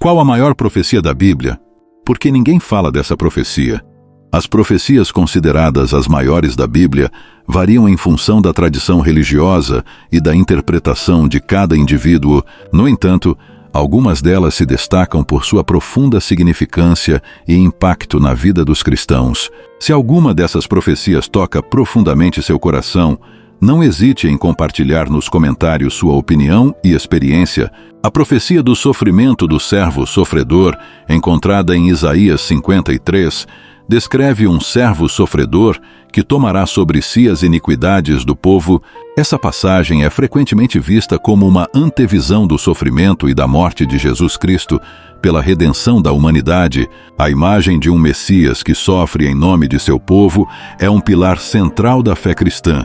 Qual a maior profecia da Bíblia? Porque ninguém fala dessa profecia. As profecias consideradas as maiores da Bíblia variam em função da tradição religiosa e da interpretação de cada indivíduo. No entanto, algumas delas se destacam por sua profunda significância e impacto na vida dos cristãos. Se alguma dessas profecias toca profundamente seu coração, não hesite em compartilhar nos comentários sua opinião e experiência. A profecia do sofrimento do servo sofredor, encontrada em Isaías 53, descreve um servo sofredor que tomará sobre si as iniquidades do povo. Essa passagem é frequentemente vista como uma antevisão do sofrimento e da morte de Jesus Cristo pela redenção da humanidade. A imagem de um Messias que sofre em nome de seu povo é um pilar central da fé cristã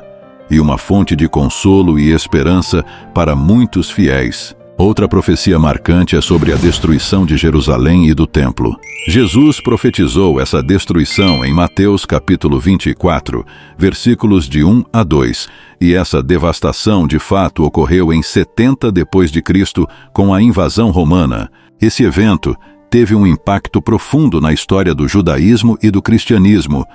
e uma fonte de consolo e esperança para muitos fiéis. Outra profecia marcante é sobre a destruição de Jerusalém e do templo. Jesus profetizou essa destruição em Mateus capítulo 24, versículos de 1 a 2, e essa devastação de fato ocorreu em 70 depois de Cristo com a invasão romana. Esse evento teve um impacto profundo na história do judaísmo e do cristianismo,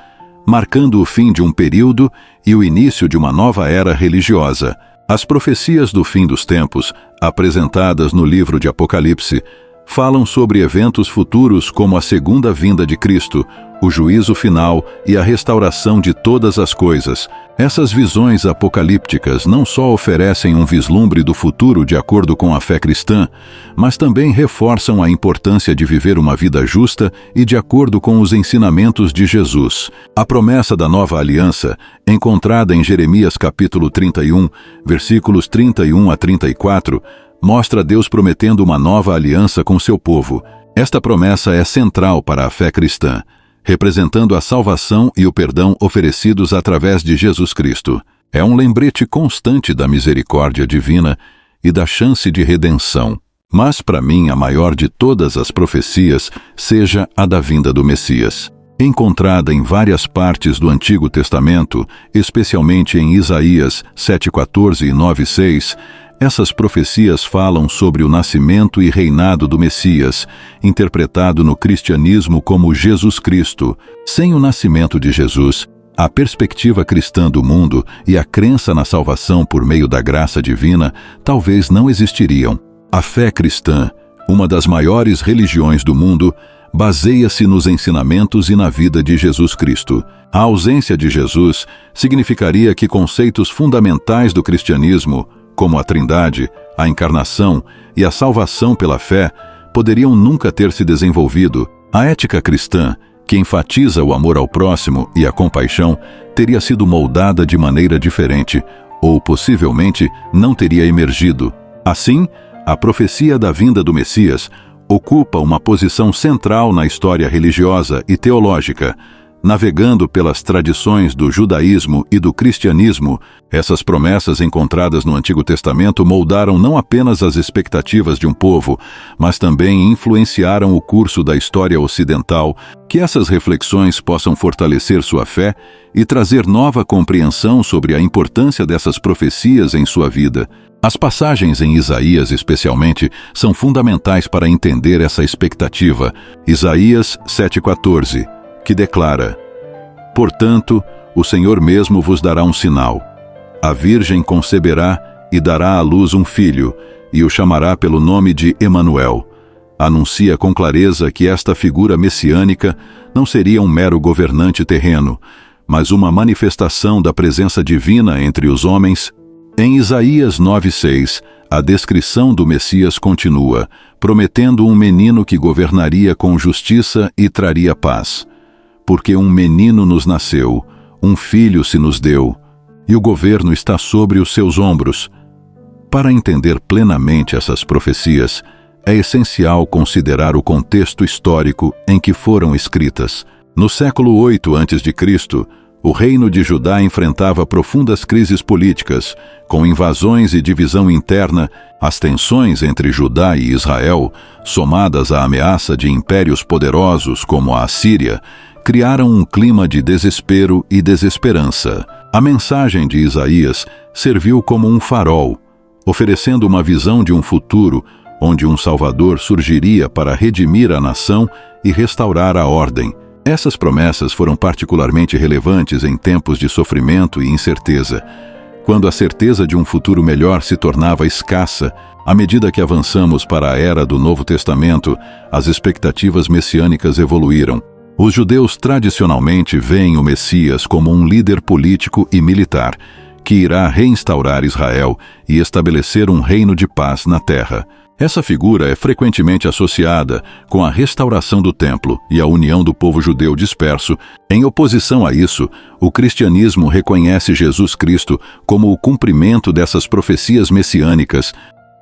marcando o fim de um período e o início de uma nova era religiosa. As profecias do fim dos tempos, apresentadas no livro de Apocalipse, falam sobre eventos futuros como a segunda vinda de Cristo, o juízo final e a restauração de todas as coisas. Essas visões apocalípticas não só oferecem um vislumbre do futuro de acordo com a fé cristã, mas também reforçam a importância de viver uma vida justa e de acordo com os ensinamentos de Jesus. A promessa da nova aliança, encontrada em Jeremias capítulo 31, versículos 31 a 34, mostra Deus prometendo uma nova aliança com seu povo. Esta promessa é central para a fé cristã, representando a salvação e o perdão oferecidos através de Jesus Cristo. É um lembrete constante da misericórdia divina e da chance de redenção. Mas, para mim, a maior de todas as profecias seja a da vinda do Messias. Encontrada em várias partes do Antigo Testamento, especialmente em Isaías 7,14 e 9,6, essas profecias falam sobre o nascimento e reinado do Messias, interpretado no cristianismo como Jesus Cristo. Sem o nascimento de Jesus, a perspectiva cristã do mundo e a crença na salvação por meio da graça divina talvez não existiriam. A fé cristã, uma das maiores religiões do mundo, baseia-se nos ensinamentos e na vida de Jesus Cristo. A ausência de Jesus significaria que conceitos fundamentais do cristianismo, como a Trindade, a encarnação e a salvação pela fé, poderiam nunca ter se desenvolvido. A ética cristã, que enfatiza o amor ao próximo e a compaixão, teria sido moldada de maneira diferente, ou possivelmente não teria emergido. Assim, a profecia da vinda do Messias ocupa uma posição central na história religiosa e teológica. Navegando pelas tradições do judaísmo e do cristianismo, essas promessas encontradas no Antigo Testamento moldaram não apenas as expectativas de um povo, mas também influenciaram o curso da história ocidental. Que essas reflexões possam fortalecer sua fé e trazer nova compreensão sobre a importância dessas profecias em sua vida. As passagens em Isaías, especialmente, são fundamentais para entender essa expectativa. Isaías 7,14, que declara: "Portanto, o Senhor mesmo vos dará um sinal. A virgem conceberá e dará à luz um filho, e o chamará pelo nome de Emanuel." Anuncia com clareza que esta figura messiânica não seria um mero governante terreno, mas uma manifestação da presença divina entre os homens. Em Isaías 9,6, a descrição do Messias continua, prometendo um menino que governaria com justiça e traria paz. Porque um menino nos nasceu, um filho se nos deu, e o governo está sobre os seus ombros. Para entender plenamente essas profecias, é essencial considerar o contexto histórico em que foram escritas. No século 8 a.C., o reino de Judá enfrentava profundas crises políticas, com invasões e divisão interna. As tensões entre Judá e Israel, somadas à ameaça de impérios poderosos como a Assíria, criaram um clima de desespero e desesperança. A mensagem de Isaías serviu como um farol, oferecendo uma visão de um futuro onde um Salvador surgiria para redimir a nação e restaurar a ordem. Essas promessas foram particularmente relevantes em tempos de sofrimento e incerteza, quando a certeza de um futuro melhor se tornava escassa. À medida que avançamos para a era do Novo Testamento, as expectativas messiânicas evoluíram. Os judeus tradicionalmente veem o Messias como um líder político e militar, que irá reinstaurar Israel e estabelecer um reino de paz na terra. Essa figura é frequentemente associada com a restauração do templo e a união do povo judeu disperso. Em oposição a isso, o cristianismo reconhece Jesus Cristo como o cumprimento dessas profecias messiânicas.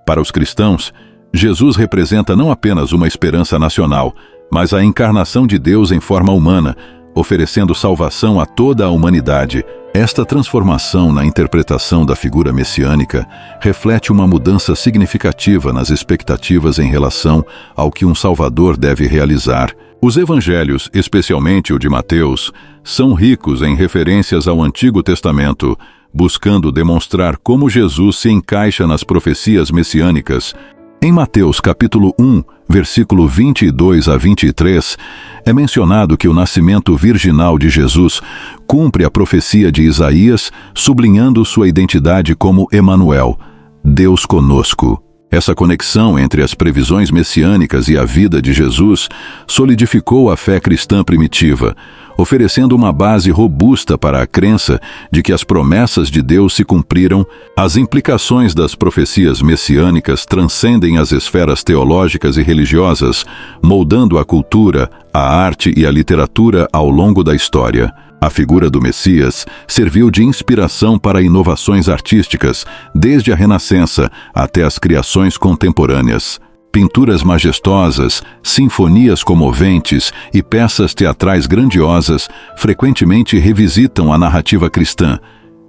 Para os cristãos, Jesus representa não apenas uma esperança nacional, mas a encarnação de Deus em forma humana, oferecendo salvação a toda a humanidade. Esta transformação na interpretação da figura messiânica reflete uma mudança significativa nas expectativas em relação ao que um Salvador deve realizar. Os evangelhos, especialmente o de Mateus, são ricos em referências ao Antigo Testamento, buscando demonstrar como Jesus se encaixa nas profecias messiânicas. Em Mateus capítulo 1, versículo 22 a 23, é mencionado que o nascimento virginal de Jesus cumpre a profecia de Isaías, sublinhando sua identidade como Emanuel, Deus conosco. Essa conexão entre as previsões messiânicas e a vida de Jesus solidificou a fé cristã primitiva, oferecendo uma base robusta para a crença de que as promessas de Deus se cumpriram. As implicações das profecias messiânicas transcendem as esferas teológicas e religiosas, moldando a cultura, a arte e a literatura ao longo da história. A figura do Messias serviu de inspiração para inovações artísticas, desde a Renascença até as criações contemporâneas. Pinturas majestosas, sinfonias comoventes e peças teatrais grandiosas frequentemente revisitam a narrativa cristã,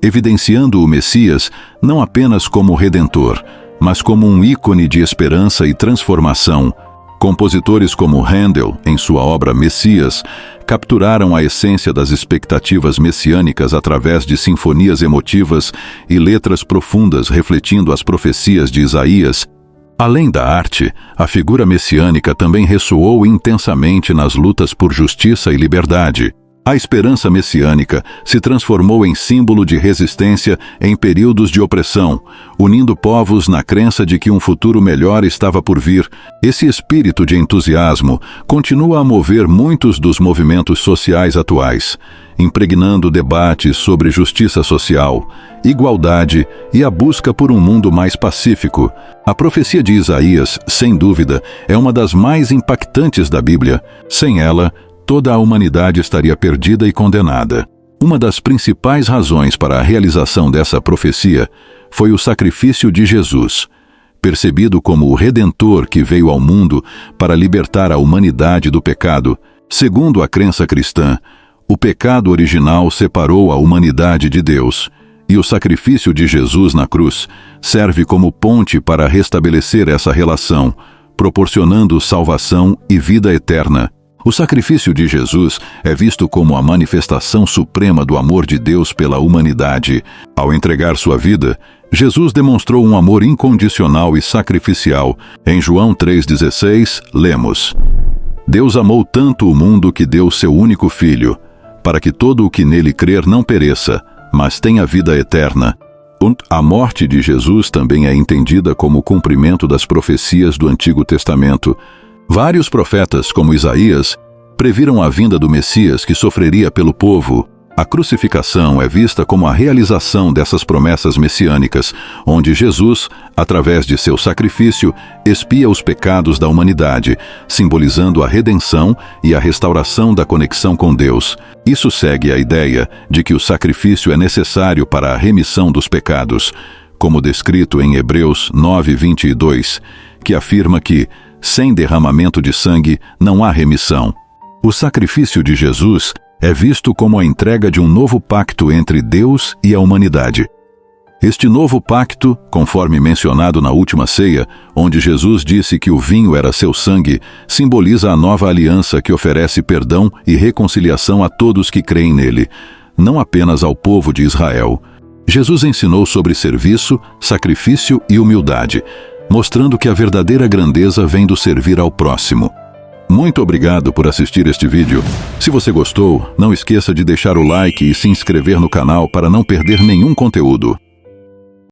evidenciando o Messias não apenas como Redentor, mas como um ícone de esperança e transformação. Compositores como Handel, em sua obra Messias, capturaram a essência das expectativas messiânicas através de sinfonias emotivas e letras profundas refletindo as profecias de Isaías. Além da arte, a figura messiânica também ressoou intensamente nas lutas por justiça e liberdade. A esperança messiânica se transformou em símbolo de resistência em períodos de opressão, unindo povos na crença de que um futuro melhor estava por vir. Esse espírito de entusiasmo continua a mover muitos dos movimentos sociais atuais, impregnando debates sobre justiça social, igualdade e a busca por um mundo mais pacífico. A profecia de Isaías, sem dúvida, é uma das mais impactantes da Bíblia. Sem ela, toda a humanidade estaria perdida e condenada. Uma das principais razões para a realização dessa profecia foi o sacrifício de Jesus, percebido como o Redentor que veio ao mundo para libertar a humanidade do pecado. Segundo a crença cristã, o pecado original separou a humanidade de Deus, e o sacrifício de Jesus na cruz serve como ponte para restabelecer essa relação, proporcionando salvação e vida eterna. O sacrifício de Jesus é visto como a manifestação suprema do amor de Deus pela humanidade. Ao entregar sua vida, Jesus demonstrou um amor incondicional e sacrificial. Em João 3,16, lemos: Deus amou tanto o mundo que deu seu único Filho, para que todo o que nele crer não pereça, mas tenha vida eterna. A morte de Jesus também é entendida como o cumprimento das profecias do Antigo Testamento. Vários profetas, como Isaías, previram a vinda do Messias que sofreria pelo povo. A crucificação é vista como a realização dessas promessas messiânicas, onde Jesus, através de seu sacrifício, expia os pecados da humanidade, simbolizando a redenção e a restauração da conexão com Deus. Isso segue a ideia de que o sacrifício é necessário para a remissão dos pecados, como descrito em Hebreus 9:22, que afirma que sem derramamento de sangue não há remissão. O sacrifício de Jesus é visto como a entrega de um novo pacto entre Deus e a humanidade. Este novo pacto, conforme mencionado na última ceia, onde Jesus disse que o vinho era seu sangue, simboliza a nova aliança que oferece perdão e reconciliação a todos que creem nele, não apenas ao povo de Israel. Jesus ensinou sobre serviço, sacrifício e humildade, mostrando que a verdadeira grandeza vem do servir ao próximo. Muito obrigado por assistir este vídeo. Se você gostou, não esqueça de deixar o like e se inscrever no canal para não perder nenhum conteúdo.